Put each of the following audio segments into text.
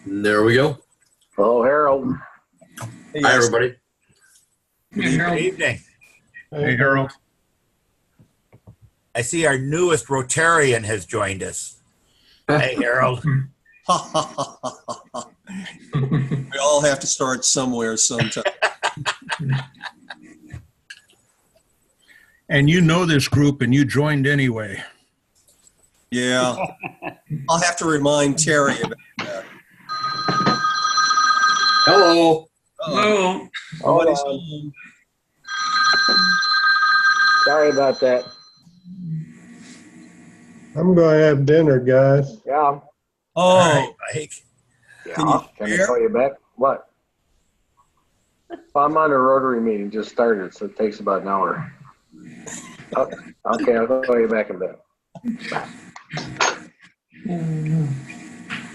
There we go. Hello, Harold. Hey, Hi, guys. everybody. Good evening. Hey, Harold. I see our newest Rotarian has joined us. Hey, Harold. We all have to start somewhere sometime. And you know this group and you joined anyway. Yeah. I'll have to remind Terry about that. Hello. Hello. Somebody's Hold on. home. Sorry about that. I'm going to have dinner, guys. Yeah. All Oh, right, Mike. Yeah. Can you Can I share? call you back? What? I'm on a Rotary meeting, just started, so it takes about an hour. Oh, okay, I'll call you back in a bit.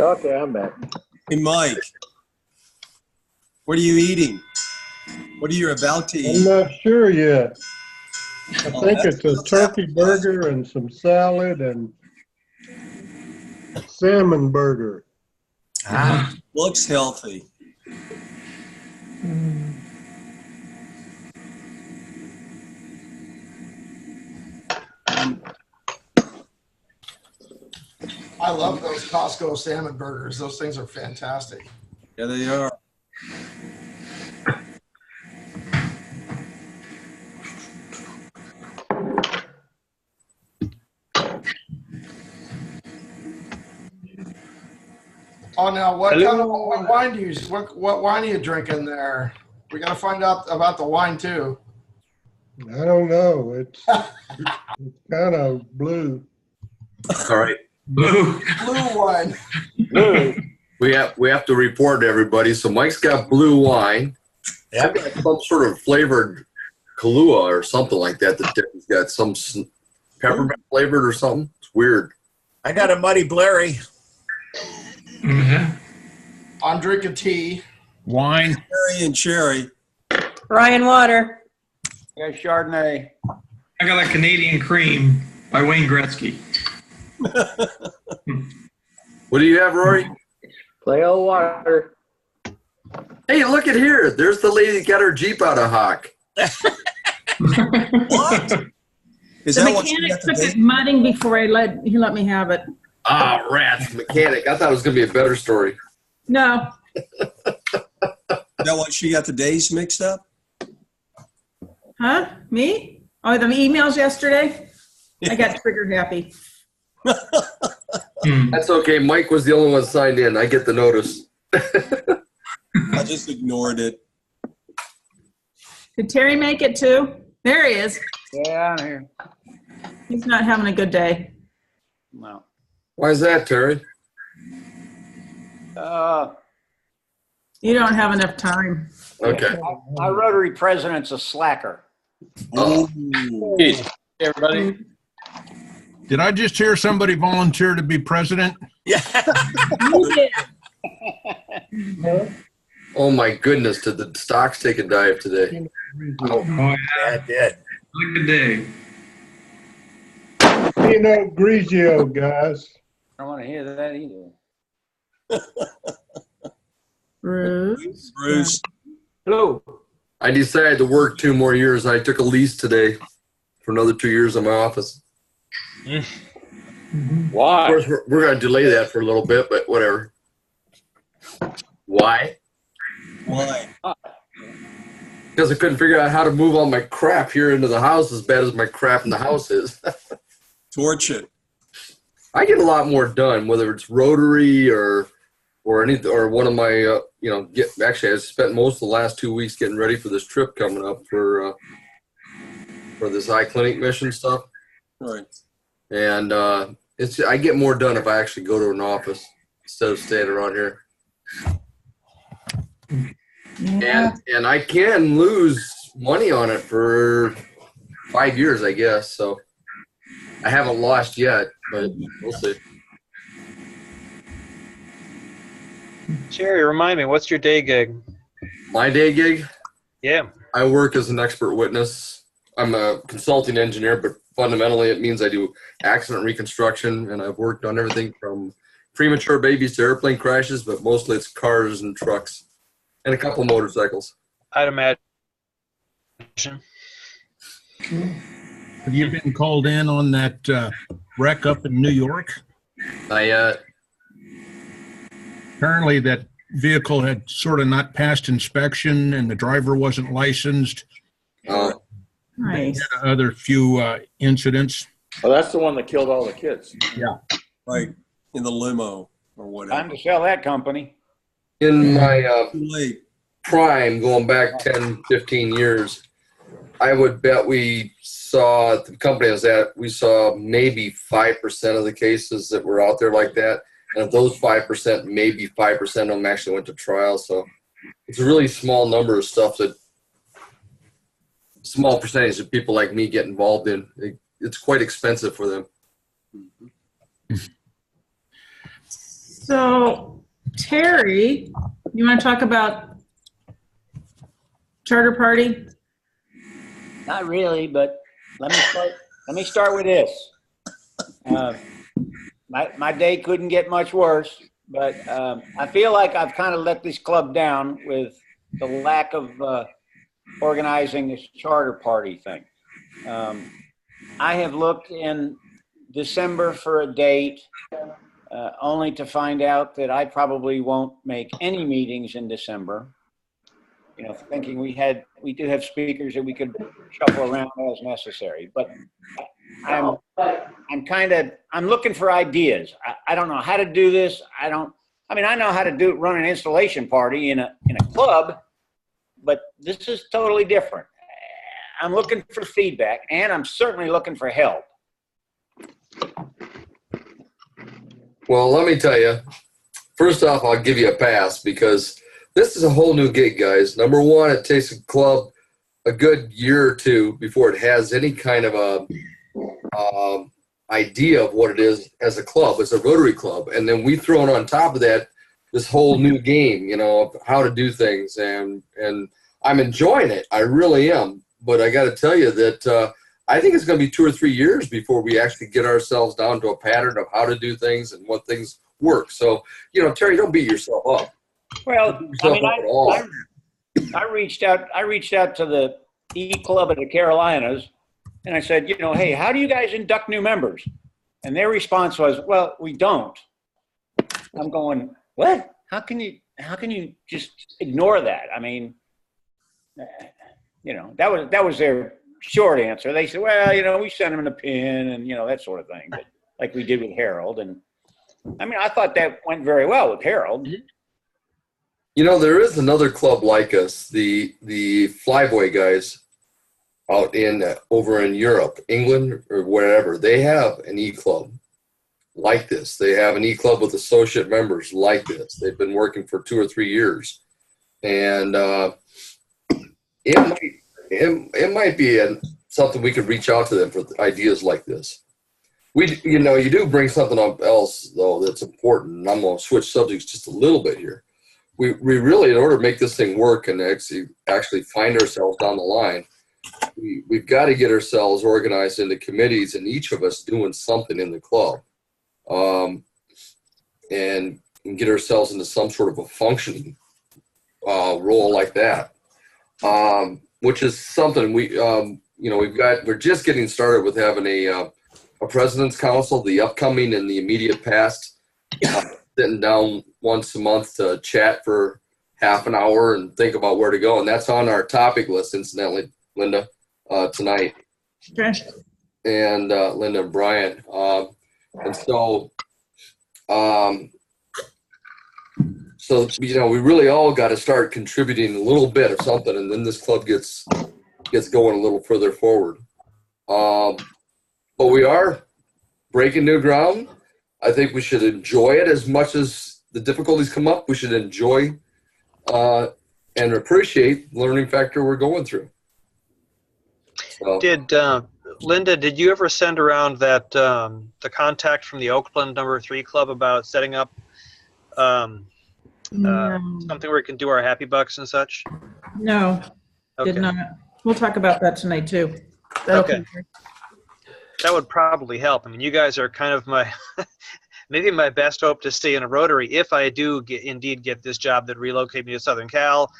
Okay, I'm back. hey, Mike. What are you eating? What are you about to I'm eat? not sure yet. I Oh, think that's- it's a that's turkey appetizing. burger and some salad and salmon burger. Ah, Looks healthy. I love those Costco salmon burgers. Those things are fantastic. Yeah, they are. Oh, now what kind of what wine do you what wine are you drinking there? We got to find out about the wine too. I don't know. It's kind of blue. All right. Blue wine. We have to report to everybody. So Mike's got blue wine. Yep. I've got some sort of flavored Kahlua or something like that. That he's got some peppermint flavored or something. It's weird. I got a Muddy Blairy. I'm drinking tea. Wine. Terry and Cherry. Ryan Water. Yeah, Chardonnay. I got a Canadian Cream by Wayne Gretzky. What do you have, Rory? Plain old water. Hey, look at here. There's the lady that got her Jeep out of hock. What? Is The that what you mechanic got took the it mudding before he let me have it. Ah, rats, mechanic. I thought it was going to be a better story. No, Is that what she got the days mixed up? huh? Me? Oh, the emails yesterday. I got trigger happy. That's okay. Mike was the only one signed in. I get the notice. I just ignored it. Did Terry make it too? There he is. Yeah, I'm here. He's not having a good day. No. Why is that, Terry? You don't have enough time. Okay. Our Rotary president's a slacker. Oh. Ooh. Everybody. Did I just hear somebody volunteer to be president? Yeah. You did. Oh my goodness, did the stocks take a dive today? Oh, yeah. Yeah, it did. Like the day. Pinot Grigio, guys. I don't want to hear that either. Bruce. Bruce. Hello. I decided to work 2 more years. I took a lease today for another 2 years in my office. Of Why? course, we're going to delay that for a little bit, but whatever. Why? Why? Because I couldn't figure out how to move all my crap here into the house as bad as my crap in the house is. Torch it. I get a lot more done, whether it's Rotary or one of my actually I spent most of the last 2 weeks getting ready for this trip coming up for this eye clinic mission stuff, Right. and I get more done if I actually go to an office instead of staying around here. Yeah. And I can lose money on it for 5 years, I guess. So I haven't lost yet, but we'll see. Jerry, remind me, what's your day gig? My day gig, Yeah. I work as an expert witness. I'm a consulting engineer, but fundamentally it means I do accident reconstruction, and I've worked on everything from premature babies to airplane crashes, but mostly it's cars and trucks and a couple motorcycles. I'd imagine. Have you been called in on that wreck up in New York? Apparently that vehicle had sort of not passed inspection and the driver wasn't licensed. Nice. Other few incidents. Well, that's the one that killed all the kids. Yeah. Right, in the limo or whatever. Time to sell that company. In my Too late. prime, going back 10, 15 years, I would bet we saw, at the company I was at, we saw maybe 5% of the cases that were out there like that. And of those 5%, maybe 5% of them actually went to trial. So it's a really small number of stuff that, small percentage of people like me get involved in. It's quite expensive for them. So, Terry, you want to talk about Charter Party? Not really, but let me start with this. My day couldn't get much worse, but I feel like I've kind of let this club down with the lack of organizing this charter party thing. I have looked in December for a date, only to find out that I probably won't make any meetings in December. You know, thinking we do have speakers that we could shuffle around as necessary, but I'm looking for ideas. I don't know how to do this. I know how to run an installation party in a club, but this is totally different. I'm looking for feedback, and I'm certainly looking for help. Well, let me tell you, first off, I'll give you a pass because this is a whole new gig, guys. Number one, it takes a club a good year or two before it has any kind of a idea of what it is as a club. It's a Rotary club. And then we throw in on top of that this whole new game, you know, of how to do things. And I'm enjoying it. I really am. But I got to tell you that I think it's going to be 2 or 3 years before we actually get ourselves down to a pattern of how to do things and what things work. So, you know, Terry, don't beat yourself up. Well, I reached out to the E-Club of the Carolinas, and I said, you know, hey, how do you guys induct new members? And their response was, well, we don't. I'm going, what? How can you just ignore that? I mean, you know, that was their short answer. They said, well, you know, we sent them a pin and, you know, that sort of thing, but like we did with Harold. And I mean, I thought that went very well with Harold. You know, there is another club like us, the Flyboy guys out over in Europe, England or wherever. They have an E-Club like this. They have an E-Club with associate members like this. They've been working for 2 or 3 years. And it might be something we could reach out to them for ideas like this. You know, you do bring something up else, though, that's important. And I'm going to switch subjects just a little bit here. We really, in order to make this thing work and actually find ourselves down the line, we've got to get ourselves organized into committees and each of us doing something in the club, and get ourselves into some sort of a functioning role like that, which is something we're just getting started with having a president's council, the upcoming and the immediate past, sitting down once a month to chat for half an hour and think about where to go. And that's on our topic list, incidentally, Linda, tonight. Okay. And Linda and Brian. So, you know, we really all got to start contributing a little bit of something, and then this club gets going a little further forward. But we are breaking new ground. I think we should enjoy it as much as the difficulties come up. We should enjoy and appreciate the learning factor we're going through. So, Linda, did you ever send around that the contact from the Oakland number 3 club about setting up something where we can do our happy bucks and such? No, Okay. did not. We'll talk about that tonight too. Okay. That would probably help. I mean, you guys are kind of maybe my best hope to stay in a Rotary if I do indeed get this job that relocate me to Southern Cal,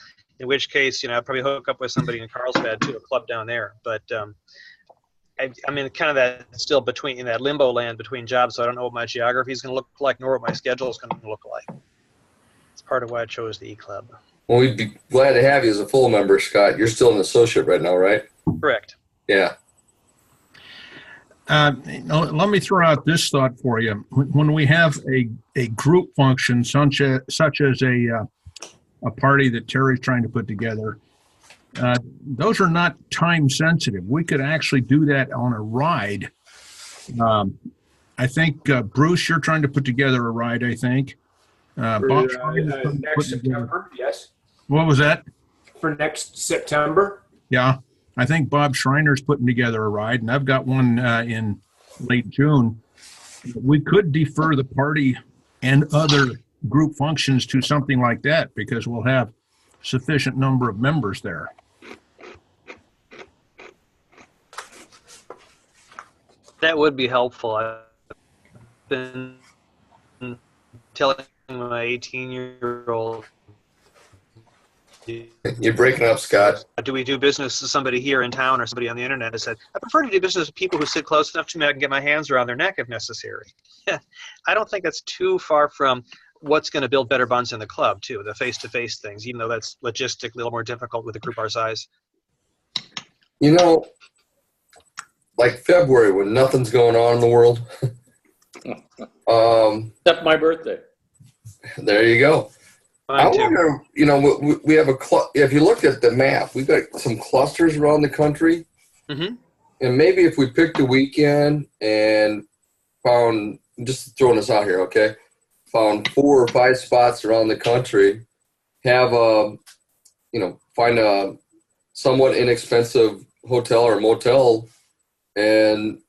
in which case, I'd probably hook up with somebody in Carlsbad to a club down there. But I'm in kind of that still in that limbo land between jobs, so I don't know what my geography is going to look like, nor what my schedule is going to look like. It's part of why I chose the E-Club. Well, we'd be glad to have you as a full member, Scott. You're still an associate right now, right? Correct. Yeah. Let me throw out this thought for you. When we have a group function such as a party that Terry's trying to put together, those are not time sensitive. We could actually do that on a ride. I think, Bruce, you're trying to put together a ride, I think. Bob, next September, yes. What was that? For next September? Yeah. I think Bob Schreiner's putting together a ride, and I've got one in late June. We could defer the party and other group functions to something like that because we'll have sufficient number of members there. That would be helpful. I've been telling my 18-year-old, You're breaking up, Scott. do we do business with somebody here in town or somebody on the internet? I said, I prefer to do business with people who sit close enough to me I can get my hands around their neck if necessary. I don't think that's too far from what's going to build better bonds in the club, too, the face-to-face things, even though that's logistically a little more difficult with a group our size. Like February when nothing's going on in the world. Except my birthday. There you go. I wonder, we have if you look at the map, we've got some clusters around the country. Mm-hmm. And maybe if we picked a weekend and found, just throwing this out here, okay, found 4 or 5 spots around the country, have find a somewhat inexpensive hotel or motel, and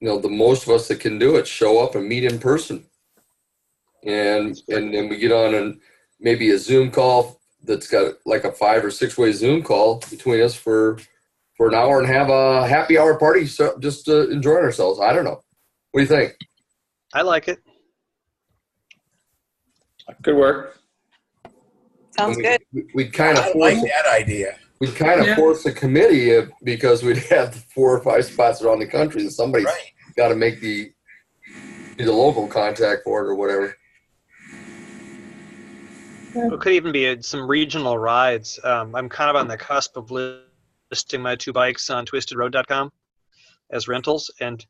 the most of us that can do it show up and meet in person. And then we get on and maybe a Zoom call that's got like a 5 or 6 way Zoom call between us for an hour and have a happy hour party, so just enjoying ourselves. I don't know. What do you think? I like it. Could work. Sounds good. We'd kind of like that idea. We'd kind of force a committee because we'd have 4 or 5 spots around the country, and somebody's got to make be the local contact for it or whatever. It could even be some regional rides. I'm kind of on the cusp of listing my 2 bikes on twistedroad.com as rentals, and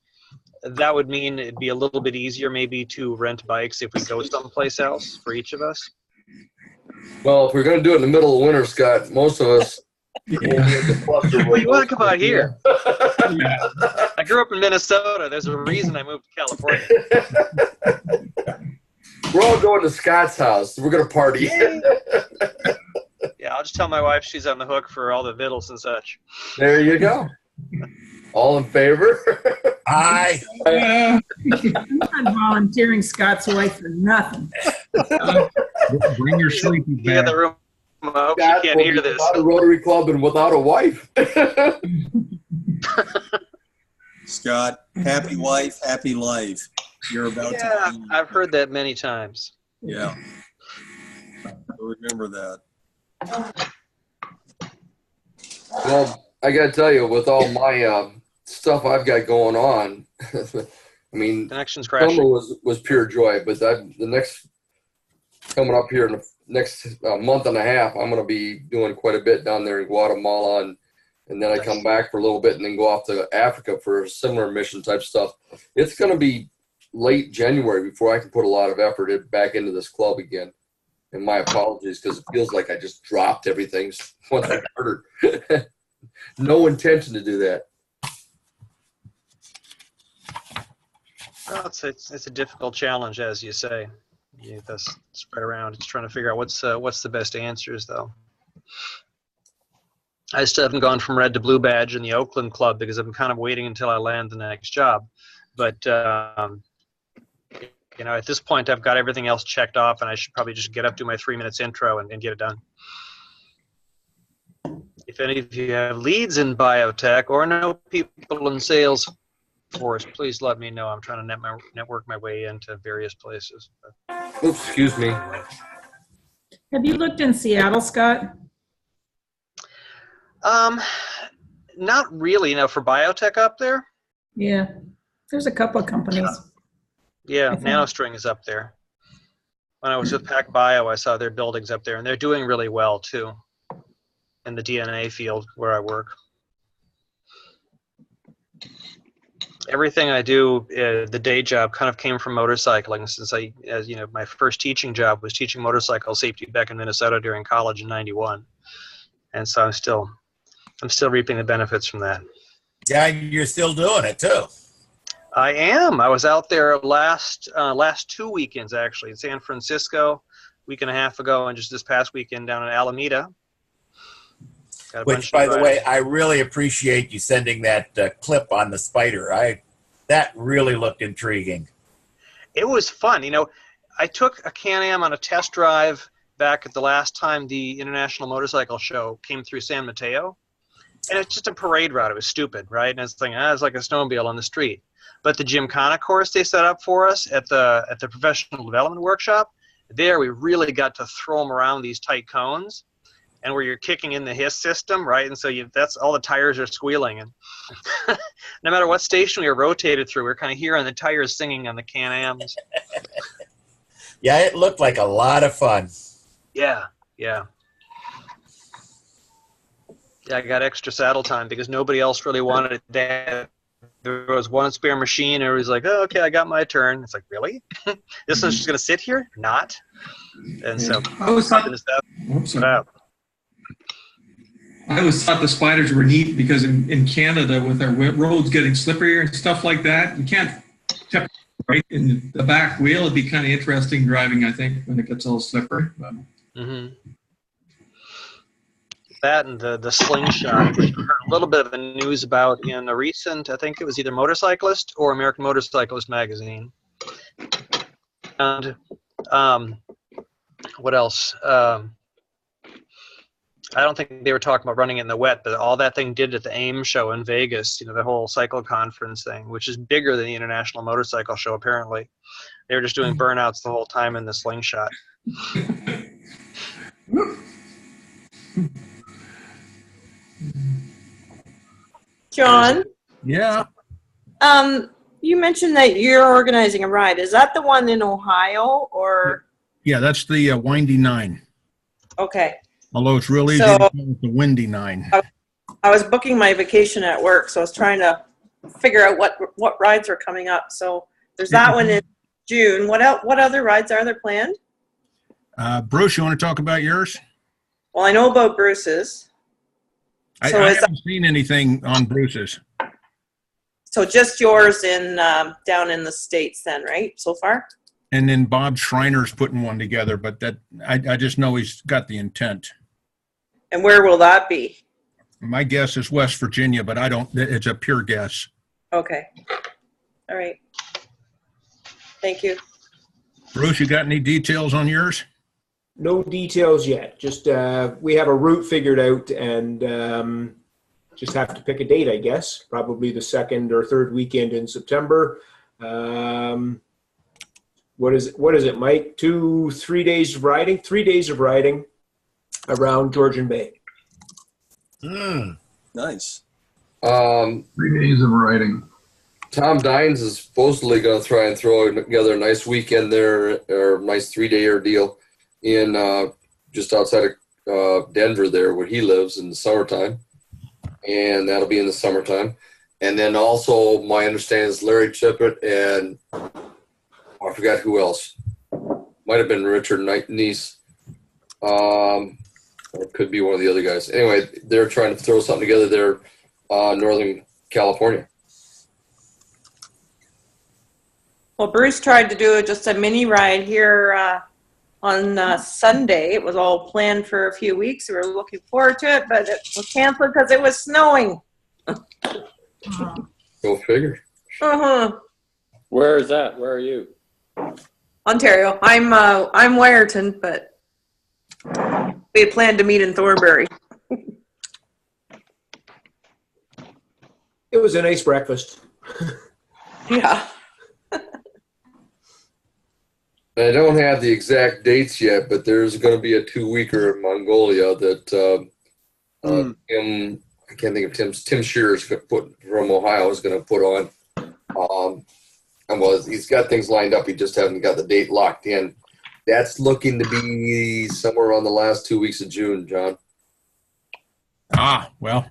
that would mean it'd be a little bit easier maybe to rent bikes if we go someplace else for each of us. Well, if we're going to do it in the middle of winter, Scott, most of us. Well, you want to come out here? I grew up in Minnesota. There's a reason I moved to California. We're all going to Scott's house. We're going to party. Yeah, I'll just tell my wife she's on the hook for all the vittles and such. There you go. All in favor? Aye. I'm not volunteering Scott's wife for nothing. Bring your sleepy bag. Yeah, the room. I hope Scott she can't hear this. Without a Rotary Club and without a wife. Scott, happy wife, happy life. You're about to. Yeah, I've heard that many times. Yeah. Remember that. Well, I got to tell you, with all my stuff I've got going on, I mean, connection's crashing. Summer was pure joy, but the next coming up here in the next month and a half, I'm going to be doing quite a bit down there in Guatemala, and then I come back for a little bit and then go off to Africa for a similar mission type stuff. It's going to be late January before I can put a lot of effort back into this club again. And my apologies, because it feels like I just dropped everything once I started. No intention to do that. Well, it's a difficult challenge, as you say. You have to spread around. It's trying to figure out what's the best answers, though. I still haven't gone from red to blue badge in the Oakland club because I'm kind of waiting until I land the next job. But at this point, I've got everything else checked off, and I should probably just get up, do my 3 minutes intro, and get it done. If any of you have leads in biotech or know people in sales, Forrest, please let me know. I'm trying to network my way into various places. Oops, excuse me. Have you looked in Seattle, Scott? Not really. For biotech up there. Yeah, there's a couple of companies. Yeah, I think. NanoString is up there. When I was with PacBio, I saw their buildings up there, and they're doing really well too in the DNA field where I work. Everything I do, the day job, kind of came from motorcycling. Since my first teaching job was teaching motorcycle safety back in Minnesota during college in '91, and so I'm still reaping the benefits from that. Yeah, you're still doing it too. I am. I was out there last 2 weekends actually in San Francisco, week and a half ago, and just this past weekend down in Alameda. Which, by the way, I really appreciate you sending that clip on the Spider. That really looked intriguing. It was fun. I took a Can-Am on a test drive back at the last time the International Motorcycle Show came through San Mateo. And it's just a parade route. It was stupid, right? And it's like a snowmobile on the street. But the Gymkhana course they set up for us at the professional development workshop, there we really got to throw them around these tight cones, and where you're kicking in the HISS system, right? And so that's all the tires are squealing, and no matter what station we were rotated through, we were kind of hearing the tires singing on the Can-Ams. Yeah, it looked like a lot of fun. Yeah. I got extra saddle time because nobody else really wanted it. There was one spare machine, and everybody's like, "Oh, okay, I got my turn." It's like, really? This one's just gonna sit here? Not. And so I always thought the spiders were neat because in Canada, with our roads getting slipperier and stuff like that, you can't tip right in the back wheel. It'd be kind of interesting driving, I think, when it gets all slippery. Mm-hmm. That and the slingshot, which I heard a little bit of the news about in a recent, I think it was either Motorcyclist or American Motorcyclist magazine. And what else? I don't think they were talking about running it in the wet, but all that thing did at the AIM show in Vegas, the whole cycle conference thing, which is bigger than the International Motorcycle Show, apparently. They were just doing burnouts the whole time in the slingshot. John, Yeah. you mentioned that you're organizing a ride. Is that the one in Ohio or? Yeah, that's the Windy Nine. Okay. Although it's real easy to call it the Windy Nine. I was booking my vacation at work, so I was trying to figure out what rides are coming up. So there's that one in June. What other rides are there planned? Bruce, you want to talk about yours? Well, I know about Bruce's. I haven't seen anything on Bruce's. So just yours in down in the States then, right, so far? And then Bob Schreiner's putting one together, but that I just know he's got the intent. And where will that be? My guess is West Virginia, but it's a pure guess. Okay. All right. Thank you. Bruce, you got any details on yours? No details yet. Just we have a route figured out, and just have to pick a date, I guess. Probably the second or third weekend in September. What is it, Mike? 3 days of riding? 3 days of riding around Georgian Bay. Nice. 3 days of riding. Tom Dines is supposedly going to try and throw together a nice weekend there, or a nice 3-day deal in just outside of Denver there where he lives in the summertime. And that'll be in the summertime. And then also my understanding is Larry Tippett and I forgot who else. Might have been Richard Neese. Or it could be one of the other guys. Anyway, they're trying to throw something together there, Northern California. Well, Bruce tried to do just a mini ride here on Sunday. It was all planned for a few weeks. We were looking forward to it, but it was canceled because it was snowing. Go figure. Uh-huh. Where is that? Where are you? Ontario. I'm Wyerton, but we had planned to meet in Thornbury. It was a nice breakfast. Yeah. I don't have the exact dates yet, but there's going to be a 2-weeker in Mongolia that Tim, I can't think of Tim Shearer's from Ohio is going to put on. And he's got things lined up. He just hasn't got the date locked in. That's looking to be somewhere around the last 2 weeks of June, John. Well,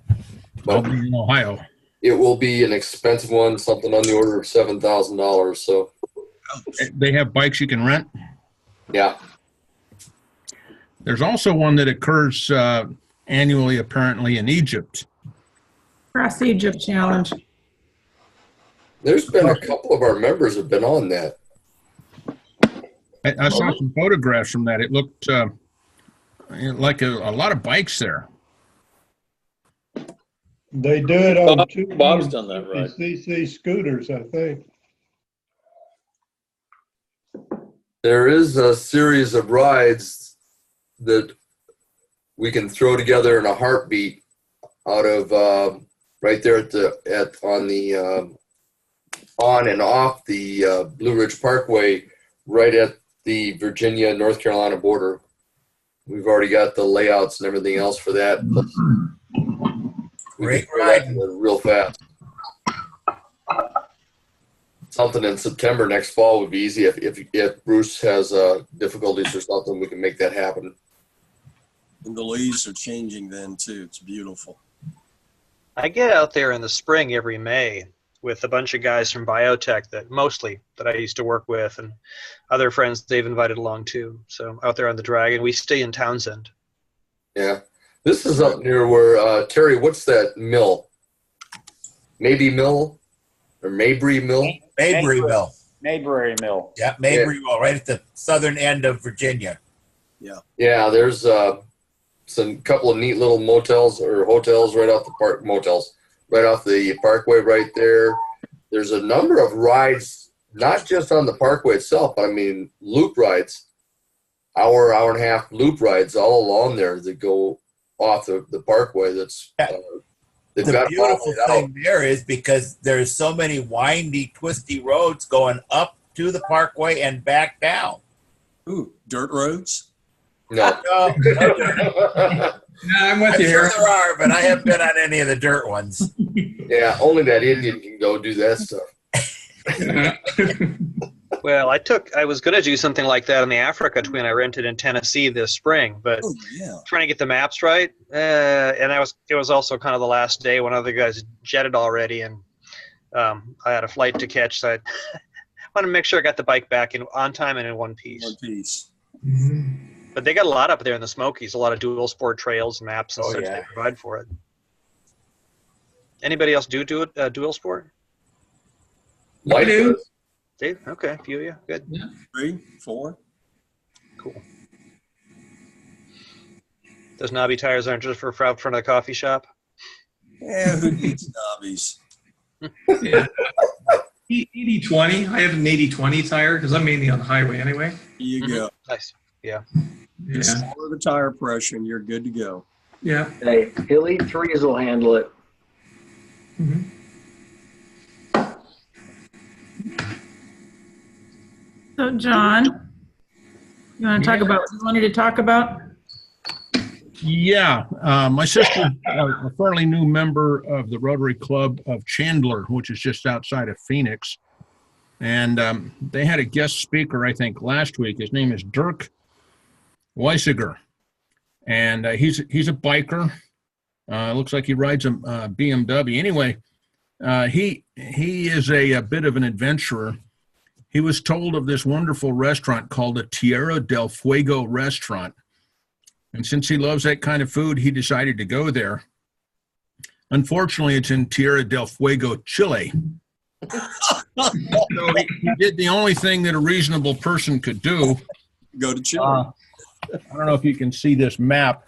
I'll be in Ohio. It will be an expensive one, something on the order of $7,000. So they have bikes you can rent? Yeah. There's also one that occurs annually, apparently, in Egypt. Cross Egypt Challenge. There's been a couple of our members have been on that. I saw some photographs from that. It looked like a lot of bikes there. They do it on two Bob's done that right. CC scooters, I think. There is a series of rides that we can throw together in a heartbeat out of right there on and off the Blue Ridge Parkway, right at the Virginia North Carolina border. We've already got the layouts and everything else for that. Great ride, real fast. Something in September next fall would be easy. If Bruce has difficulties or something, we can make that happen. And the leaves are changing then too. It's beautiful. I get out there in the spring every May with a bunch of guys from biotech that I used to work with, and other friends they've invited along too. So out there on the Dragon, we stay in Townsend. Yeah, this is up near where Terry. What's that mill? Maybe Mill or Mabry Mill? Maybury Mill. Maybury Mill. Yeah, Maybury Mill, right at the southern end of Virginia. Yeah. Yeah, there's some couple of neat little motels or hotels right off the motels right off the parkway right there. There's a number of rides, not just on the parkway itself, but I mean loop rides, hour and a half loop rides all along there that go off the parkway. That's the beautiful thing there is because there's so many windy, twisty roads going up to the parkway and back down. Ooh, dirt roads? No. No, I'm with you here. There are, but I haven't been on any of the dirt ones. Yeah, only that Indian can go do that stuff. Well, I was going to do something like that on the Africa Twin I rented in Tennessee this spring, but trying to get the maps right, and it was also kind of the last day when other guys jetted already, and I had a flight to catch, so I wanted to make sure I got the bike back on time and in one piece. One piece. Mm-hmm. But they got a lot up there in the Smokies, a lot of dual sport trails and maps and such they provide for it. Anybody else do dual sport? I do. Dave? Okay, a few of you. Good. Yeah. 3, 4. Cool. Those knobby tires aren't just for out front of the coffee shop? Yeah, who needs knobbies? Yeah. 80/20. I have an 80/20 tire because I'm mainly on the highway anyway. Here you go. Nice. Yeah. Just follow the tire pressure and you're good to go. Yeah. Hey, Elite 3s will handle it. Mm-hmm. So, John, you want to talk about what you wanted to talk about? Yeah, my sister, a fairly new member of the Rotary Club of Chandler, which is just outside of Phoenix. And they had a guest speaker, I think, last week. His name is Dirk Weisiger. And he's a biker. Looks like he rides a BMW. Anyway, he is a bit of an adventurer. He was told of this wonderful restaurant called the Tierra del Fuego restaurant. And since he loves that kind of food, he decided to go there. Unfortunately, it's in Tierra del Fuego, Chile. So he did the only thing that a reasonable person could do. Go to Chile. I don't know if you can see this map.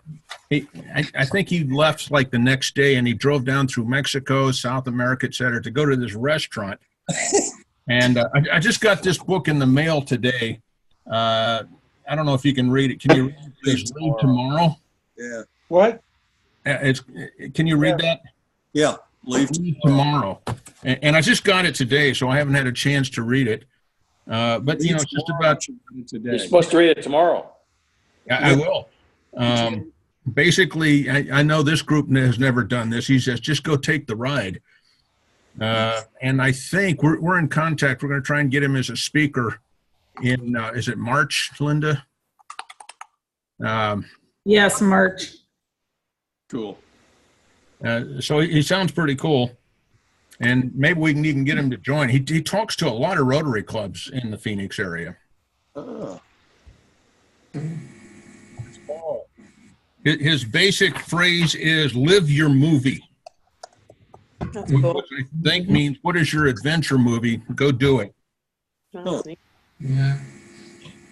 I think he left like the next day, and he drove down through Mexico, South America, et cetera, to go to this restaurant. And I just got this book in the mail today. I don't know if you can read it. Can you read this? Leave Tomorrow? Yeah. What? Can you read that? Yeah. leave tomorrow. And I just got it today, so I haven't had a chance to read it. But, you know, it's just about today. You're supposed to read it tomorrow. I will. Basically, I know this group has never done this. He says, just go take the ride. And I think we're in contact. We're going to try and get him as a speaker in, is it March, Linda? Yes, March. Cool. So he sounds pretty cool. And maybe we can even get him to join. He talks to a lot of Rotary clubs in the Phoenix area. His basic phrase is "live your movie," That's cool. which I think means, "What is your adventure movie? Go do it." Huh. Yeah.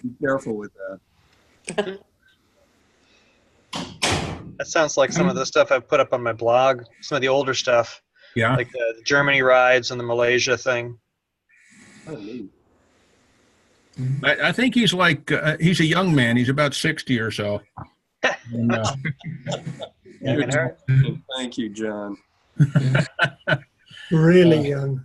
Be careful with that. That sounds like some of the stuff I've put up on my blog, some of the older stuff. Yeah. Like the Germany rides and the Malaysia thing. I think he's like, he's a young man. He's about 60 or so. And, Thank you, John. Really young.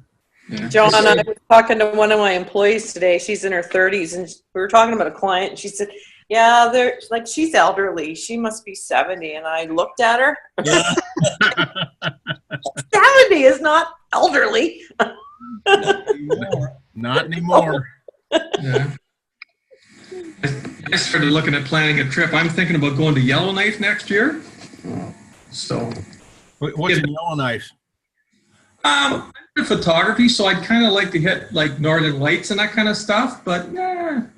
John, I was talking to one of my employees today. She's in her 30s, and we were talking about a client. And she said, "Yeah, they're like she's elderly. She must be 70." And I looked at her. 70 is not elderly. Not anymore. Yeah. I started looking at planning a trip. I'm thinking about going to Yellowknife next year. So, what's in Yellowknife? I'm into photography, so I'd kind of like to hit like Northern Lights and that kind of stuff. But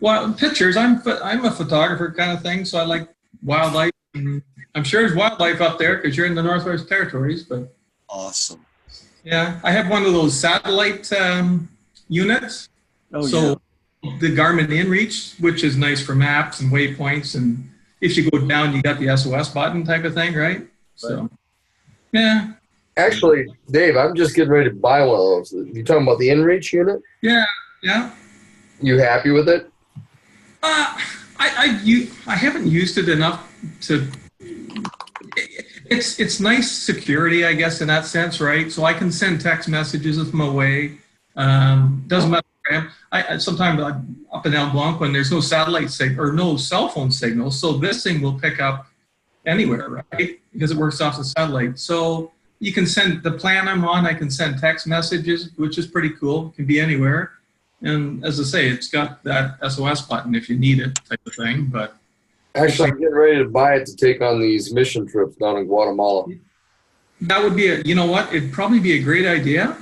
well, pictures. I'm a photographer kind of thing, so I like wildlife. I'm sure there's wildlife up there because you're in the Northwest Territories. But awesome. Yeah, I have one of those satellite units. Oh, so the Garmin InReach, which is nice for maps and waypoints, and if you go down, you got the SOS button type of thing, right? So, yeah. Actually, Dave, I'm just getting ready to buy one of those. You talking about the InReach unit? Yeah, yeah. You happy with it? I haven't used it enough to. It's nice security, I guess, in that sense, right? So I can send text messages if I'm away. Doesn't matter. Sometimes up in El Blanco, when there's no satellite signal or no cell phone signal, so this thing will pick up anywhere, right? Because it works off the satellite. So you can send the plan I'm on. I can send text messages, which is pretty cool. It can be anywhere. And as I say, it's got that SOS button if you need it, type of thing. But actually, I'm getting ready to buy it to take on these mission trips down in Guatemala. That would be you know what? It'd probably be a great idea,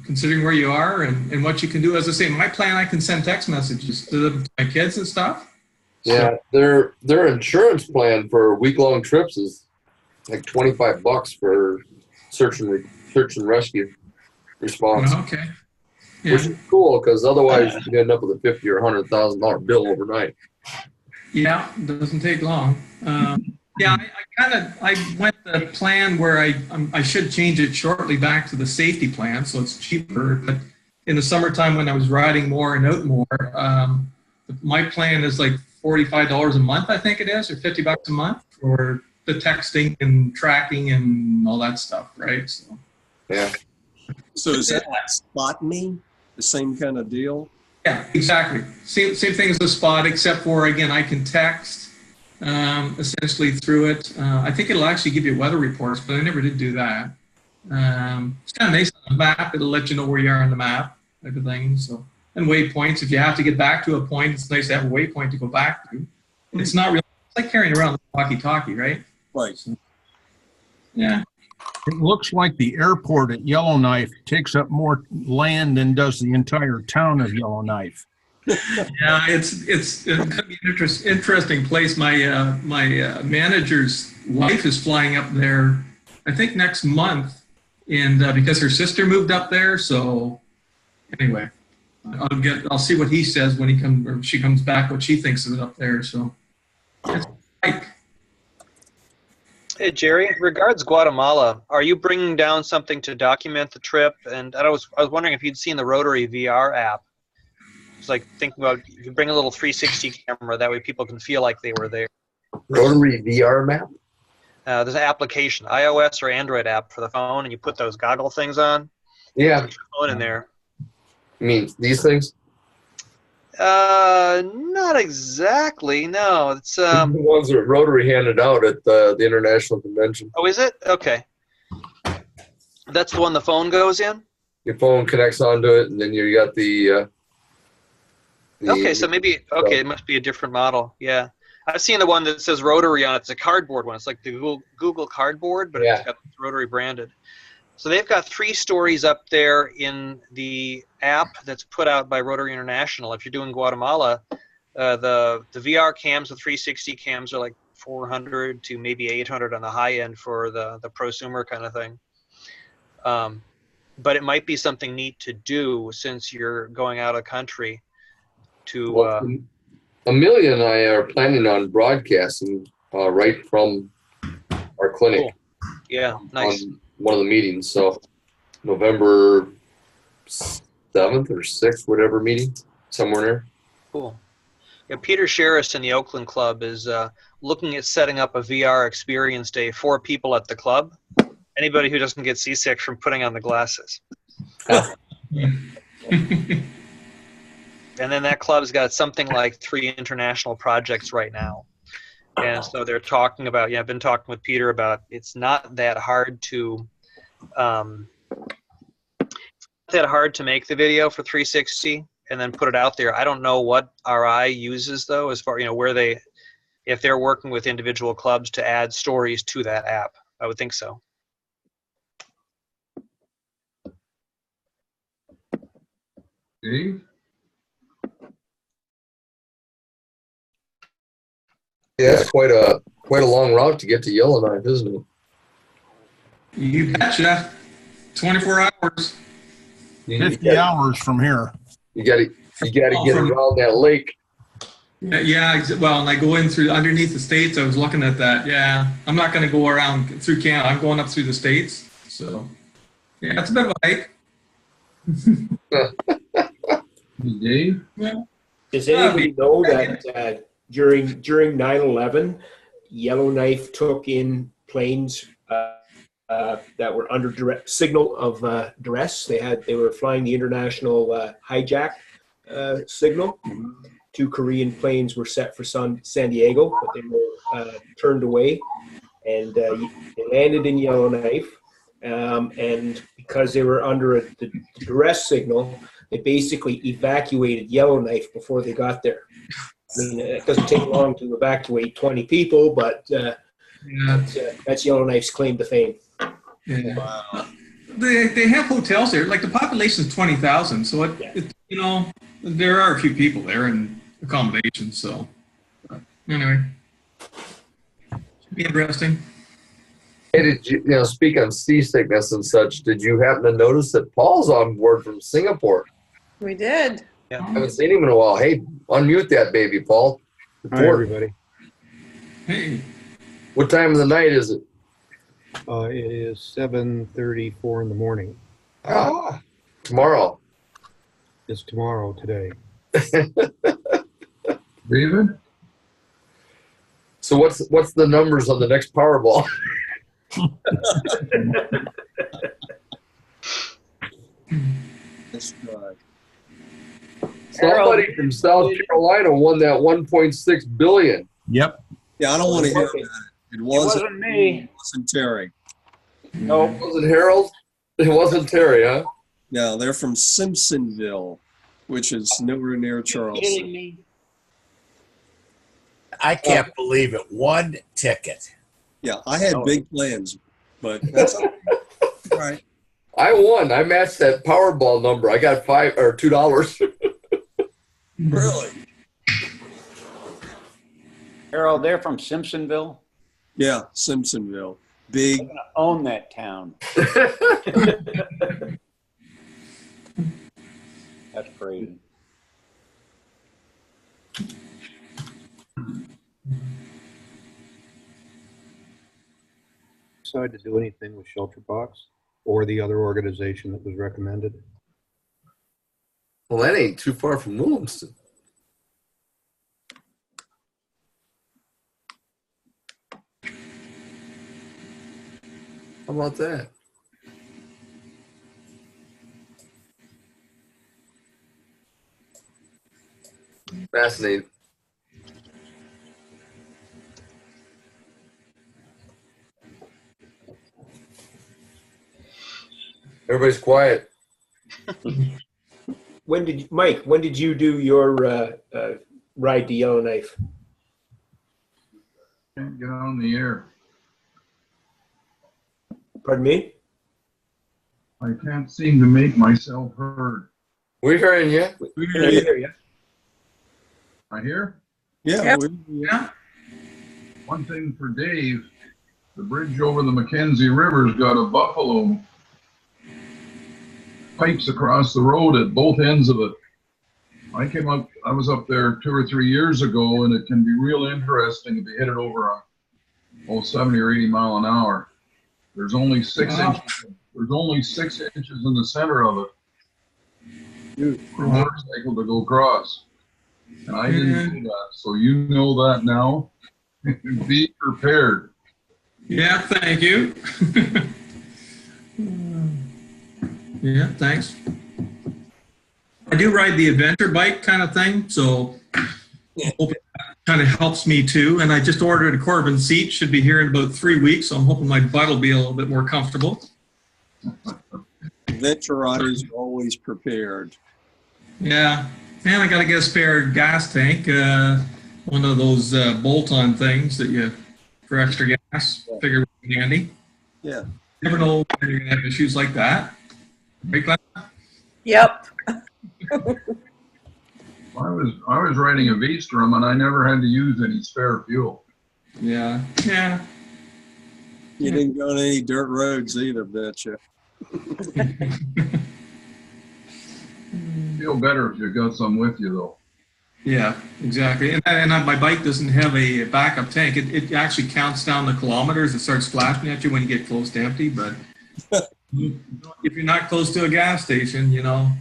considering where you are and what you can do. As I say, my plan, I can send text messages to my kids and stuff. Yeah, their insurance plan for week-long trips is like $25 for search and rescue response. Oh, okay. Yeah. Which is cool because otherwise you can end up with a $50,000 or $100,000 bill overnight. Yeah, it doesn't take long. Yeah, I went the plan where I should change it shortly back to the safety plan, so it's cheaper. But in the summertime when I was riding more and out more, my plan is like $45 a month, I think it is, or $50 a month for the texting and tracking and all that stuff, right? So yeah. So is that like Spot Me, the same kind of deal? Yeah, exactly. Same thing as the Spot, except for again I can text. Essentially through it. I think it'll actually give you weather reports, but I never did do that. It's kind of nice on the map. It'll let you know where you are on the map, type of thing. So, and waypoints. If you have to get back to a point, it's nice to have a waypoint to go back to. It's not really, it's like carrying around a walkie-talkie, right? Right. So, yeah. It looks like the airport at Yellowknife takes up more land than does the entire town of Yellowknife. Yeah, it's going to be an interesting place. My manager's wife is flying up there, I think next month, and because her sister moved up there. So anyway, I'll see what he says when she comes back, what she thinks of it up there. So it's like. Hey Jerry, regards Guatemala, are you bringing down something to document the trip? And I was wondering if you'd seen the Rotary VR app. It's like thinking about you bring a little 360 camera, that way people can feel like they were there. Rotary VR map? There's an application, iOS or Android app for the phone, and you put those goggle things on. Yeah. Put your phone in there. You mean these things? Not exactly. No, it's The ones that Rotary handed out at the International Convention. Oh, is it? Okay. That's the one the phone goes in? Your phone connects onto it, and then you got the Okay, so maybe, it must be a different model. Yeah. I've seen the one that says Rotary on it. It's a cardboard one. It's like the Google Cardboard, but it's got Rotary branded. So they've got 3 stories up there in the app that's put out by Rotary International. If you're doing Guatemala, the VR cams, the 360 cams are like 400 to maybe 800 on the high end for the prosumer kind of thing. But it might be something neat to do since you're going out of country to... Amelia and I are planning on broadcasting right from our clinic. Cool. Yeah, nice. On one of the meetings, so November 7th or 6th, whatever meeting, somewhere there. Cool. Yeah, Peter Sherris in the Oakland Club is looking at setting up a VR experience day for people at the club. Anybody who doesn't get seasick from putting on the glasses. And then that club's got something like 3 international projects right now. And so they're talking about, I've been talking with Peter about it's not that hard to make the video for 360 and then put it out there. I don't know what RI uses though, as far, if they're working with individual clubs to add stories to that app. I would think so. Dave? Yeah, it's quite a long route to get to Yellowknife, isn't it? You betcha. 24 hours. 50 hours from here. You got to get around that lake. Yeah, well, and I go in through underneath the states. I was looking at that. Yeah, I'm not going to go around through Canada. I'm going up through the states. So, yeah, it's a bit of a hike. Dave? Yeah. Does anybody know that during 9/11, Yellowknife took in planes that were under signal of duress? They were flying the international hijack signal. 2 Korean planes were set for San Diego, but they were turned away, and they landed in Yellowknife. And because they were under the duress signal, they basically evacuated Yellowknife before they got there. I mean, it doesn't take long to evacuate 20 people, but that's Yellowknife's claim to fame. Yeah. Wow. They have hotels there. Like the population is 20,000, so it there are a few people there and accommodations. So anyway, should be interesting. Hey, did you speak on seasickness and such? Did you happen to notice that Paul's on board from Singapore? We did. I haven't seen him in a while. Hey, unmute that baby, Paul. Hi, everybody. Hey. What time of the night is it? It is 7:34 in the morning. Tomorrow. It's tomorrow today. David? So what's the numbers on the next Powerball? That's right. Somebody from South Carolina won that 1.6 billion. Yep. Yeah, I don't want to hear about it. It wasn't me. It wasn't Terry. Nope. It wasn't Harold? It wasn't Terry, huh? No, they're from Simpsonville, which is nowhere near Kidding Charleston. me? I can't believe it. 1 ticket. Yeah, I had big plans, but that's all right. I won. I matched that Powerball number. I got $2. Really? Harold, they're from Simpsonville. Yeah, Simpsonville. Big. I'm gonna own that town. That's crazy. Decide to do anything with Shelter Box or the other organization that was recommended? Well, that ain't too far from Williamston. How about that? Fascinating. Everybody's quiet. Mike, when did you do your ride to Yellowknife? Can't get on the air. Pardon me? I can't seem to make myself heard. We're hearing you. We hear you. I hear? Yeah. Yeah. One thing for Dave, the bridge over the Mackenzie River's got a buffalo pipes across the road at both ends of it. I was up there 2 or 3 years ago, and it can be real interesting if you hit it over 70 or 80 mile an hour. There's only 6 inches. There's only 6 inches in the center of it for a motorcycle to go across. And I didn't know that, so you know that now. Be prepared. Yeah, thank you. Yeah, thanks. I do ride the adventure bike kind of thing, so hope it kind of helps me too. And I just ordered a Corbin seat. Should be here in about 3 weeks, so I'm hoping my butt will be a little bit more comfortable. Adventure riders are always prepared. Yeah, and I got to get a spare gas tank, one of those bolt-on things that you for extra gas. Figure would be handy. Yeah. Never know when you're gonna have issues like that. Right, Glenn? Yep. I was riding a V-Strom, and I never had to use any spare fuel. Yeah. Yeah. You didn't go on any dirt roads either, betcha. Feel better if you got some with you, though. Yeah, exactly. And my bike doesn't have a backup tank. It actually counts down the kilometers. It starts flashing at you when you get close to empty. But if you're not close to a gas station, you know.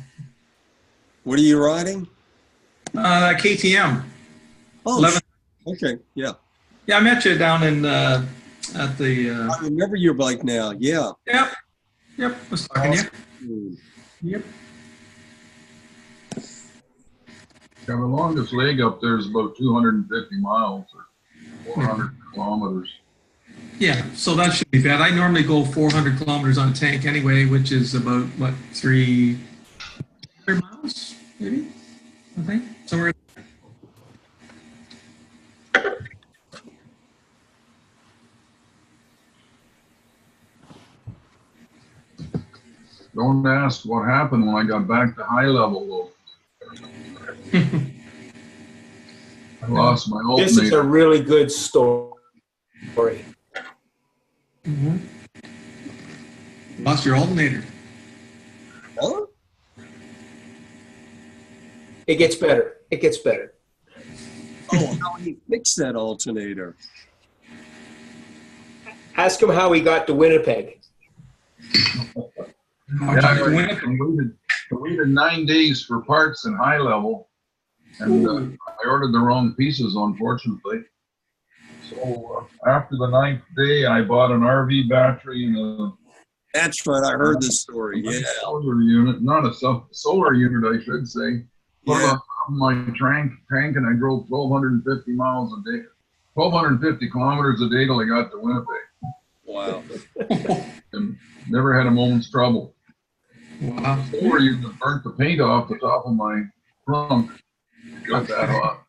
What are you riding? KTM. Oh, 11. Okay, yeah. Yeah, I met you down in at the. I remember your bike now. Yeah. Yep. Was talking to you. Yep. Yeah, the longest leg up there is about 250 miles or 400 kilometers. Yeah, so that should be bad. I normally go 400 kilometers on a tank anyway, which is about, what, 300 miles, maybe? I think, somewhere. Don't ask what happened when I got back to high level, though. I lost my alternator. This is a really good story. Mm-hmm. Lost your alternator. Huh? It gets better. It gets better. Oh, how he fixed that alternator? Ask him how he got to Winnipeg. I waited 9 days for parts in high level, and I ordered the wrong pieces, unfortunately. So after the 9th day, I bought an RV battery and a. That's right. I heard this story. Yeah. Solar unit, not a solar unit, I should say. Put Yeah. it on my tank, and I drove 1,250 miles a day, 1,250 kilometers a day till I got to Winnipeg. Wow. And never had a moment's trouble. Wow. The solar unit burnt the paint off the top of my trunk. Got that hot.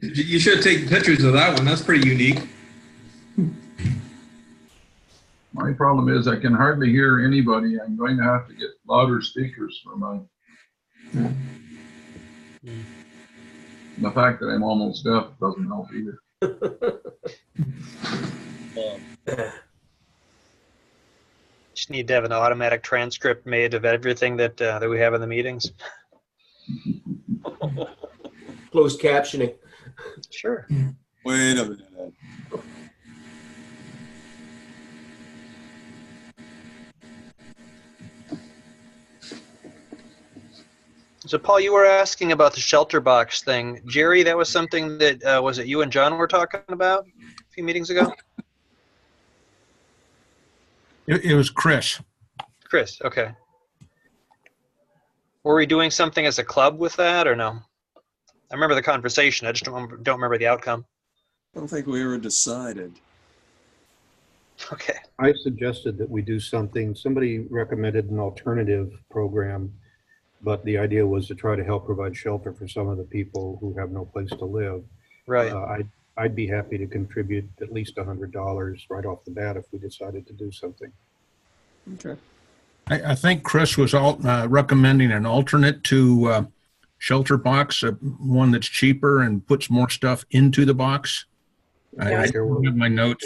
You should take pictures of that one. That's pretty unique. My problem is I can hardly hear anybody. I'm going to have to get louder speakers for mine. The fact that I'm almost deaf doesn't help either. Just need to have an automatic transcript made of everything that that we have in the meetings. Closed captioning. Sure. Wait a minute. So, Paul, you were asking about the shelter box thing. Jerry, that was something that, was it you and John were talking about a few meetings ago? It was Chris. Chris, okay. Were we doing something as a club with that or no? I remember the conversation. I just don't remember the outcome. I don't think we ever decided. Okay. I suggested that we do something. Somebody recommended an alternative program, but the idea was to try to help provide shelter for some of the people who have no place to live. Right. I'd be happy to contribute at least $100 right off the bat if we decided to do something. Okay. I think Chris was recommending an alternate to Shelter Box, one that's cheaper and puts more stuff into the box. I have my notes.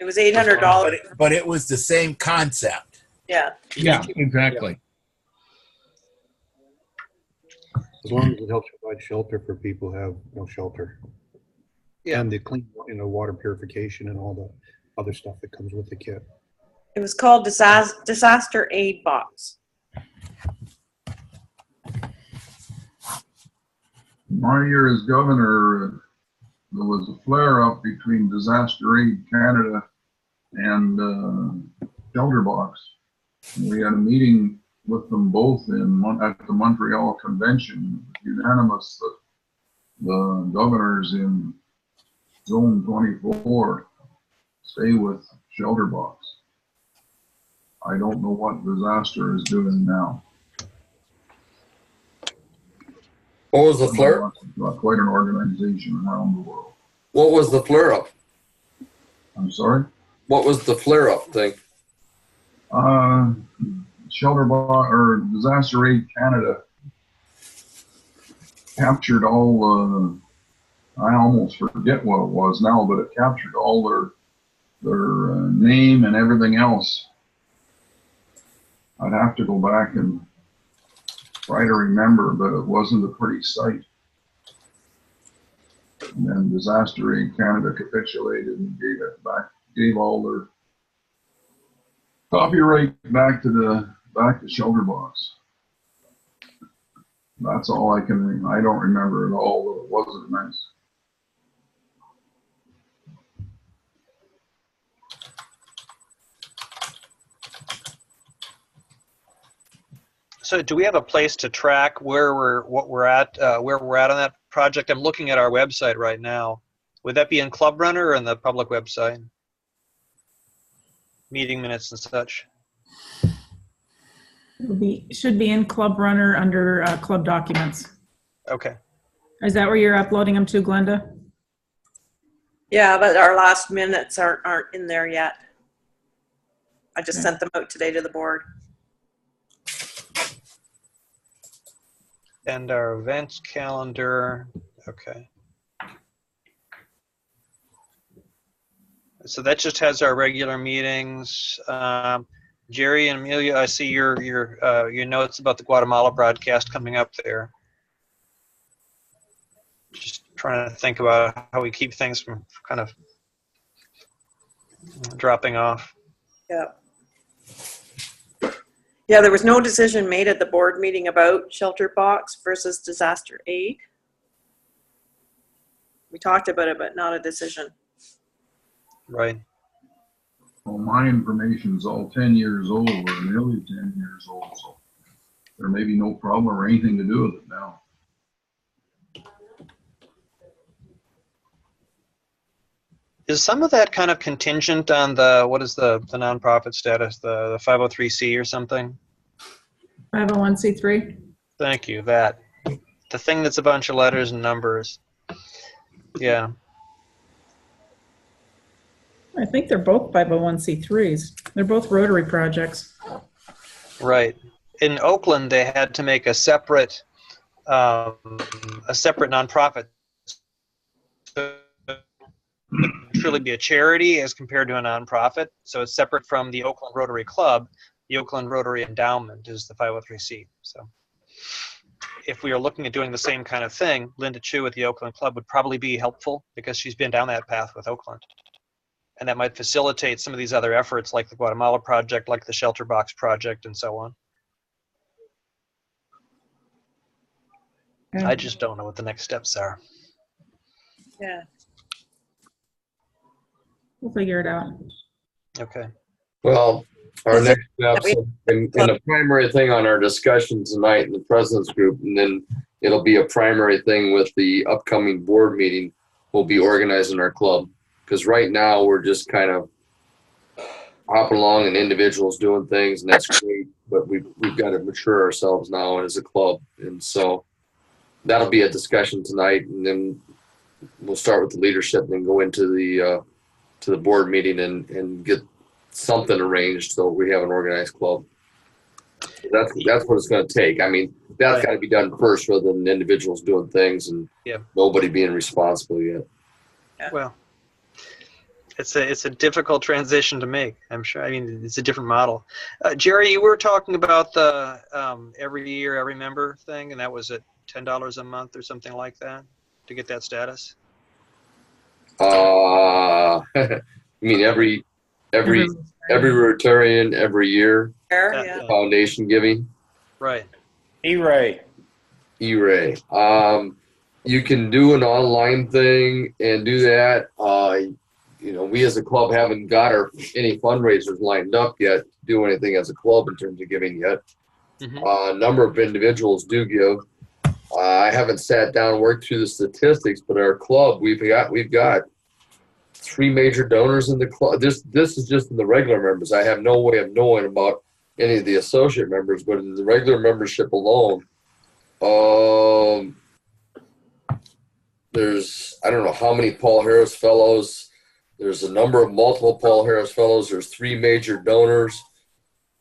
It was $800. But it was the same concept. Yeah. Yeah, exactly. As long as it helps provide shelter for people who have no shelter. Yeah. And the clean, water purification and all the other stuff that comes with the kit. It was called Disaster Aid Box. My year as governor, there was a flare-up between Disaster Aid Canada and Shelter Box. We had a meeting with them both at the Montreal Convention. It was unanimous that the governors in Zone 24 stay with Shelter Box. I don't know what Disaster is doing now. What was the flare? Quite an organization around the world. What was the flare-up? I'm sorry? What was the flare-up thing? Shelter Box or Disaster Aid Canada captured all I almost forget what it was now, but it captured all their name and everything else. I'd have to go back and try to remember, but it wasn't a pretty sight. And then Disaster Aid Canada capitulated and gave all their copyright back to Shelter Box. That's all I can. I don't remember at all, but it wasn't nice. So do we have a place to track where we're at on that project? I'm looking at our website right now. Would that be in Club Runner or in the public website? Meeting minutes and such. Should be in Club Runner under Club Documents. Okay. Is that where you're uploading them to, Glenda? Yeah, but our last minutes aren't in there yet. I just sent them out today to the board. And our events calendar. Okay. So that just has our regular meetings. Jerry and Amelia, I see your notes about the Guatemala broadcast coming up there. Just trying to think about how we keep things from kind of dropping off. Yeah. Yeah, there was no decision made at the board meeting about Shelter Box versus Disaster Aid. We talked about it, but not a decision. Right. Well, my information's all 10 years old, or nearly 10 years old, so there may be no problem or anything to do with it now. Is some of that kind of contingent on the, what is the nonprofit status, the 503c or something? 501c3. Thank you, that. The thing that's a bunch of letters and numbers. Yeah. I think they're both 501c3s. They're both Rotary projects. Right. In Oakland, they had to make a separate nonprofit. So it would truly be a charity as compared to a nonprofit. So it's separate from the Oakland Rotary Club. The Oakland Rotary Endowment is the 503c. So if we are looking at doing the same kind of thing, Linda Chu at the Oakland Club would probably be helpful because she's been down that path with Oakland. And that might facilitate some of these other efforts like the Guatemala project, like the Shelter Box project, and so on. I just don't know what the next steps are. Yeah. We'll figure it out. Okay. Well, our next steps and the primary thing on our discussion tonight in the president's group, and then it'll be a primary thing with the upcoming board meeting. We'll be organizing our club, because right now we're just kind of hopping along and individuals doing things, and that's great. But we've got to mature ourselves now as a club, and so that'll be a discussion tonight, and then we'll start with the leadership and then go into the board meeting and get something arranged so we have an organized club. That's what it's going to take. I mean, that's got to be done first, rather than individuals doing things and nobody being responsible yet. Well, it's a difficult transition to make, I'm sure. I mean, it's a different model. Jerry, you were talking about the every year, every member thing, and that was at $10 a month or something like that to get that status. I mean, every Rotarian every year. Yeah. Foundation giving. Right. E-Ray. E-Ray. You can do an online thing and do that. You know, we as a club haven't got any fundraisers lined up yet to do anything as a club in terms of giving yet. A number of individuals do give. I haven't sat down and worked through the statistics, but our club, we've got 3 major donors in the club. This is just in the regular members. I have no way of knowing about any of the associate members, but in the regular membership alone, there's, I don't know how many Paul Harris Fellows. There's a number of multiple Paul Harris Fellows. There's 3 major donors.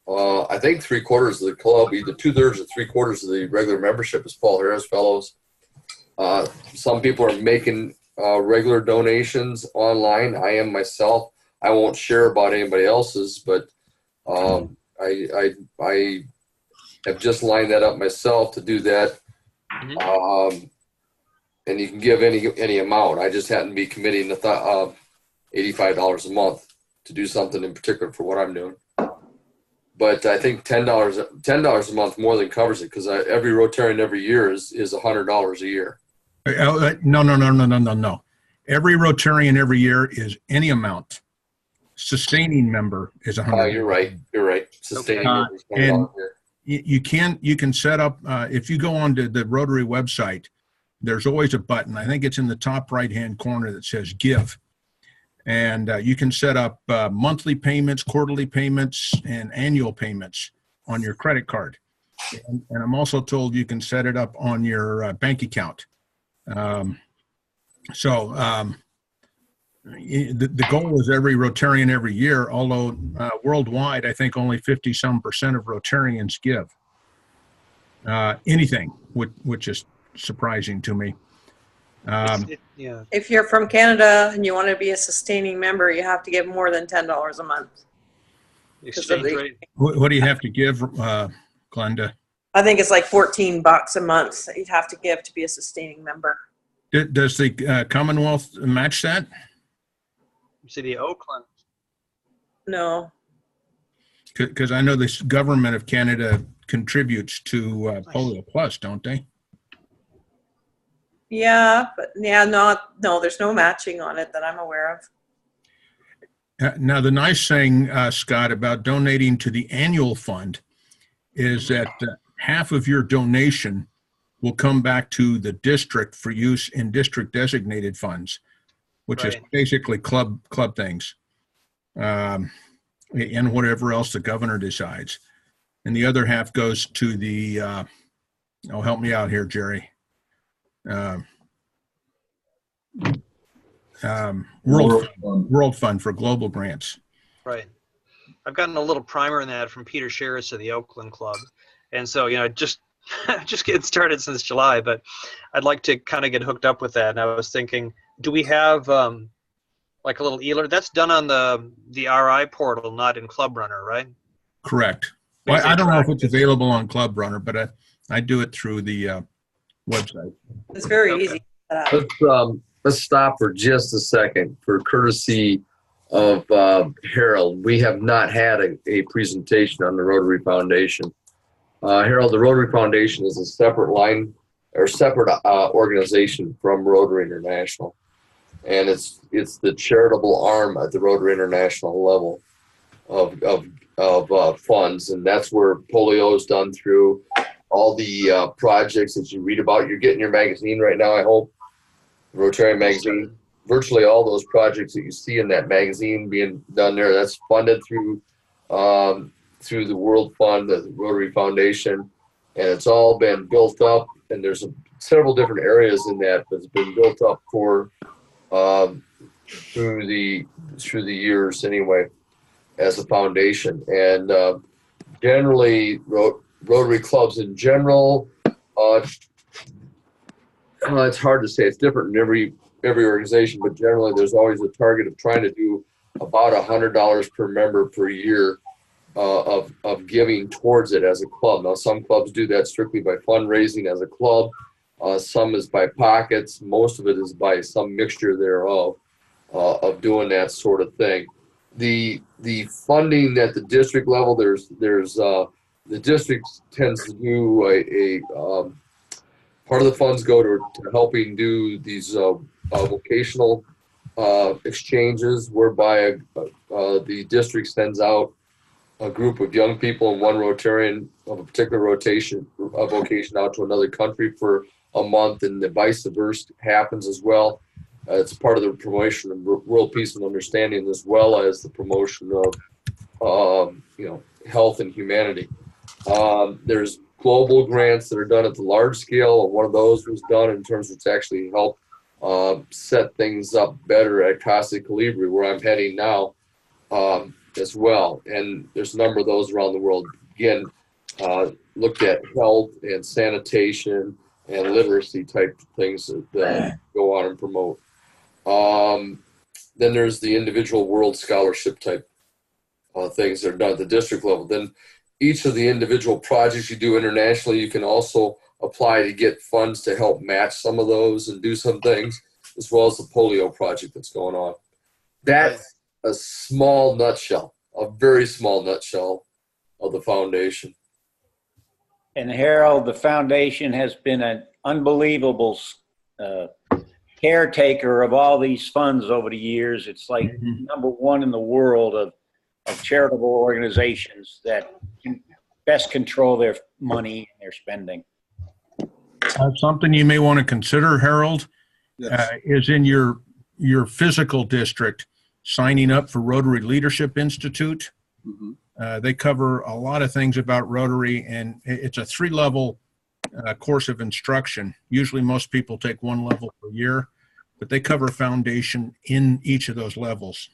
I think 3/4 of the club, either 2/3 or 3/4 of the regular membership is Paul Harris Fellows. Some people are making regular donations online. I am myself. I won't share about anybody else's, but I have just lined that up myself to do that. And you can give any amount. I just hadn't be committing $85 a month to do something in particular for what I'm doing. But I think $10 a month more than covers it, because every Rotarian every year is $100 a year. No. Every Rotarian every year is any amount. Sustaining member is $100. You're right. Sustaining member is $100 a year. You can set up, if you go onto the Rotary website, there's always a button. I think it's in the top right-hand corner that says Give. And you can set up monthly payments, quarterly payments, and annual payments on your credit card. And I'm also told you can set it up on your bank account. The goal is every Rotarian every year, although worldwide, I think only 50-some% of Rotarians give anything, which is surprising to me. If you're from Canada and you want to be a sustaining member, you have to give more than $10 a month. Exchange rate. What do you have to give, Glenda? I think it's like $14 a month that you'd have to give to be a sustaining member. Does the Commonwealth match that? City of Oakland. No. Because I know the government of Canada contributes to Polio Plus, don't they? Yeah, but no, there's no matching on it that I'm aware of. Now, the nice thing, Scott, about donating to the annual fund is that half of your donation will come back to the district for use in district designated funds, which is basically club things, and whatever else the governor decides. And the other half goes to the, help me out here, Jerry. World Fund for global grants. Right. I've gotten a little primer in that from Peter Sherris of the Oakland Club. And so, just getting started since July, but I'd like to kind of get hooked up with that. And I was thinking, do we have like a little e-learn? That's done on the RI portal, not in Club Runner, right? Correct. Well, I don't know if it's available on Club Runner, but I do it through the website. It's very easy. Let's stop for just a second for courtesy of Harold. We have not had a presentation on the Rotary Foundation. Harold, the Rotary Foundation is a separate line or separate organization from Rotary International, and it's the charitable arm at the Rotary International level of funds, and that's where polio is done through all the projects that you read about. You're getting your magazine right now, I hope, Rotarian magazine. Virtually all those projects that you see in that magazine being done there, that's funded through the World Fund, the Rotary Foundation, and it's all been built up. And there's several different areas in that that's been built up for through the years anyway, as a foundation. And generally, Rotary clubs in general, it's hard to say. It's different in every organization, but generally there's always a target of trying to do about $100 per member per year of giving towards it as a club. Now, some clubs do that strictly by fundraising as a club. Some is by pockets. Most of it is by some mixture thereof of doing that sort of thing. The funding at the district level, there's the district tends to do a part of the funds go to helping do these vocational exchanges, whereby the district sends out a group of young people and one Rotarian of a particular vocation out to another country for a month, and the vice versa happens as well. It's part of the promotion of world peace and understanding, as well as the promotion of health and humanity. There's global grants that are done at the large scale, and one of those was done in terms of to actually help set things up better at Casa Colibri, where I'm heading now, as well. And there's a number of those around the world. Again, looked at health and sanitation and literacy type things that go on and promote. Then there's the individual world scholarship type things that are done at the district level. Then each of the individual projects you do internationally, you can also apply to get funds to help match some of those and do some things, as well as the polio project that's going on. That's a small nutshell, a very small nutshell of the foundation. And Harold, the foundation has been an unbelievable caretaker of all these funds over the years. It's like number one in the world of charitable organizations that can best control their money and their spending. Something you may want to consider, Harold, is in your physical district, signing up for Rotary Leadership Institute. They cover a lot of things about Rotary, and it's a 3-level course of instruction. Usually most people take 1 level per year, but they cover foundation in each of those levels.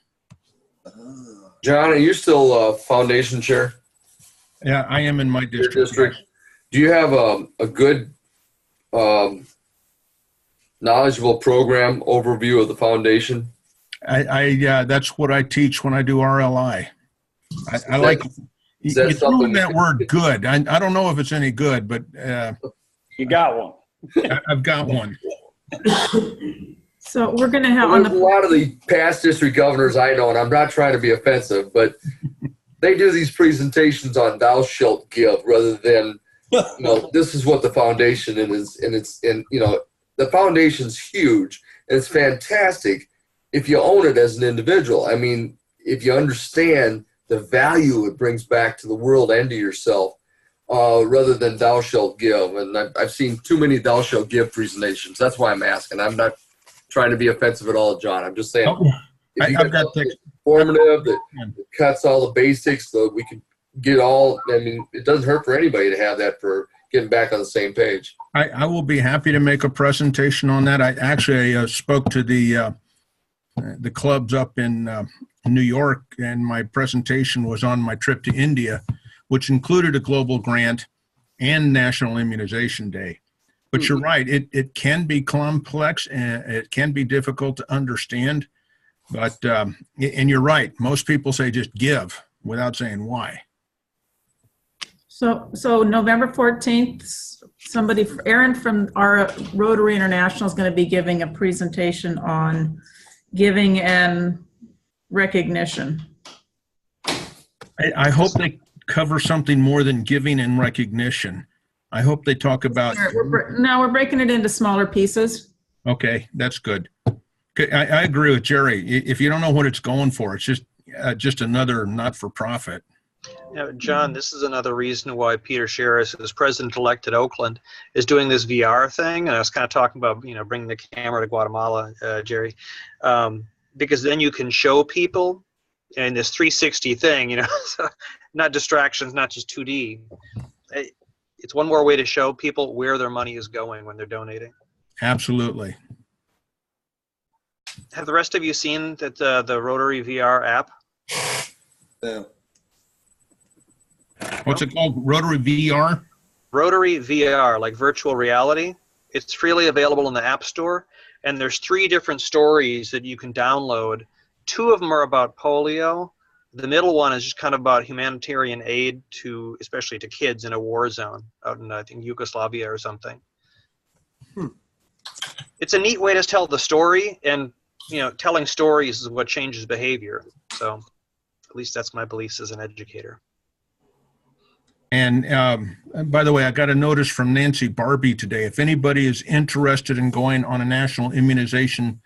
John, are you still foundation chair? Yeah, I am in my district. Do you have a good knowledgeable program overview of the foundation? That's what I teach when I do RLI. I like you threw in that word good. I don't know if it's any good, but you got one. I've got one. So we're going to have a lot of the past district governors I know, and I'm not trying to be offensive, but they do these presentations on thou shalt give rather than, this is what the foundation is, and the foundation's huge and it's fantastic if you own it as an individual. I mean, if you understand the value it brings back to the world and to yourself, rather than thou shalt give. And I've seen too many thou shalt give presentations. That's why I'm asking. I'm not trying to be offensive at all, John. I'm just saying, if you get informative that cuts all the basics, so we can get all. I mean, it doesn't hurt for anybody to have that for getting back on the same page. I will be happy to make a presentation on that. I actually spoke to the clubs up in New York, and my presentation was on my trip to India, which included a global grant and National Immunization Day. But you're right, it can be complex and it can be difficult to understand. But, and you're right, most people say just give without saying why. So November 14th, Aaron from our Rotary International is going to be giving a presentation on giving and recognition. I hope they cover something more than giving and recognition. I hope they talk about. We're breaking it into smaller pieces. Okay, that's good. I agree with Jerry. If you don't know what it's going for, it's just another not-for-profit. Now, John, this is another reason why Peter Sherris, who's president-elect at Oakland, is doing this VR thing. And I was kind of talking about, bringing the camera to Guatemala, Jerry, because then you can show people and this 360 thing, so not distractions, not just 2D. It's one more way to show people where their money is going when they're donating. Absolutely. Have the rest of you seen that the Rotary VR app? No. What's it called? Rotary VR? Rotary VR, like virtual reality. It's freely available in the App Store, and there's 3 different stories that you can download. 2 of them are about polio. The middle one is just kind of about humanitarian aid to, especially to kids in a war zone out in, I think, Yugoslavia or something. It's a neat way to tell the story, and telling stories is what changes behavior. So at least that's my beliefs as an educator. And by the way, I got a notice from Nancy Barbie today. If anybody is interested in going on a national immunization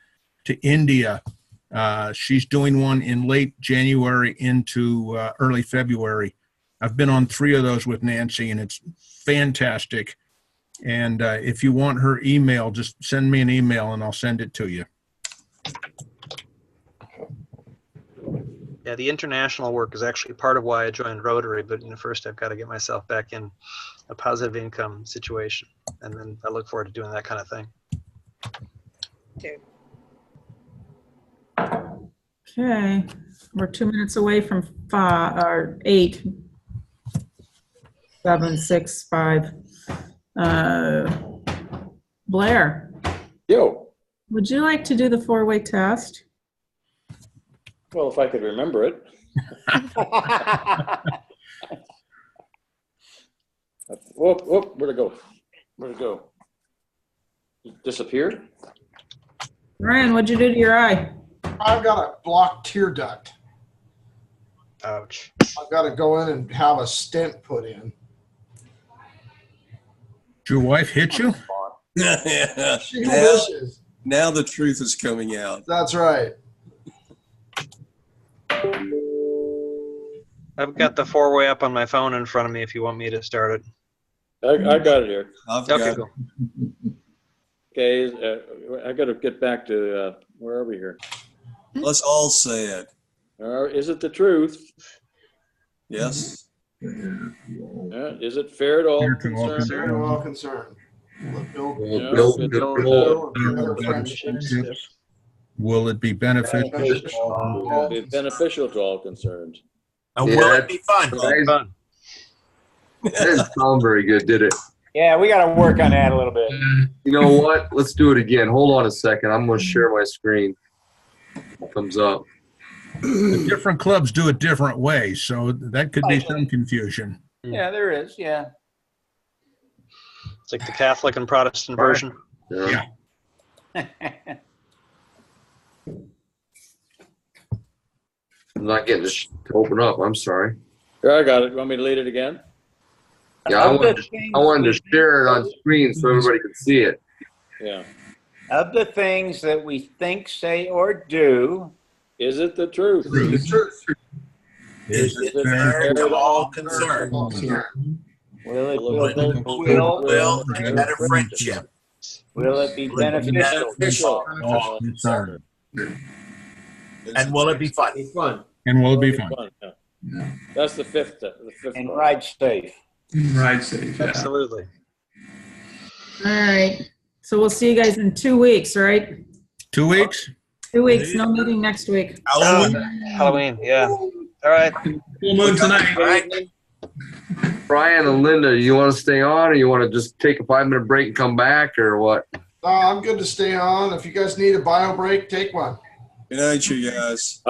to India, she's doing one in late January into early February. I've been on 3 of those with Nancy, and it's fantastic. And if you want her email, just send me an email and I'll send it to you. Yeah, the international work is actually part of why I joined Rotary, but first I've got to get myself back in a positive income situation, and then I look forward to doing that kind of thing. Okay, we're 2 minutes away from 5 or 8, 7, 6, 5. Blair. Yo. Would you like to do the 4-way test? Well, if I could remember it. Whoop, whoop, where'd it go? Where'd it go? It disappeared? Ryan, what'd you do to your eye? I've got a blocked tear duct. Ouch. I've got to go in and have a stent put in. Did your wife hit you? Yeah. She wishes. Now the truth is coming out. That's right. I've got the 4-way up on my phone in front of me if you want me to start it. I got it here. Okay, cool. Okay, I got to get back to, where are we here? Let's all say it. Is it the truth? Yes. Is it fair to all concerned? Fair to all concerned. Will it be beneficial? Will it be beneficial to all concerned? And will it be fun? That didn't sound very good, did it? Yeah, we got to work on that a little bit. You know what? Let's do it again. Hold on a second. I'm going to share my screen. Comes up. The different clubs do it different ways, so that could be some confusion. Yeah, there is. Yeah. It's like the Catholic and Protestant version. Yeah. I'm not getting this to open up. I'm sorry. Yeah, I got it. You want me to lead it again? Yeah, I wanted to share it on screen so everybody could see it. Yeah. Of the things that we think, say, or do, is it the truth? Is it fair to all concerned? Will it build goodwill and better friendship? Will it be beneficial? All concerned. And will it be fun? And will it be fun? Yeah. That's the fifth. And part. ride safe. Ride safe. Yeah. Absolutely. All right. So we'll see you guys in 2 weeks, right? 2 weeks? 2 weeks. No meeting next week. Halloween, yeah. All right. Full moon tonight. All right. Brian and Linda, you want to stay on, or you want to just take a 5-minute break and come back, or what? I'm good to stay on. If you guys need a bio break, take one. Good night, you guys.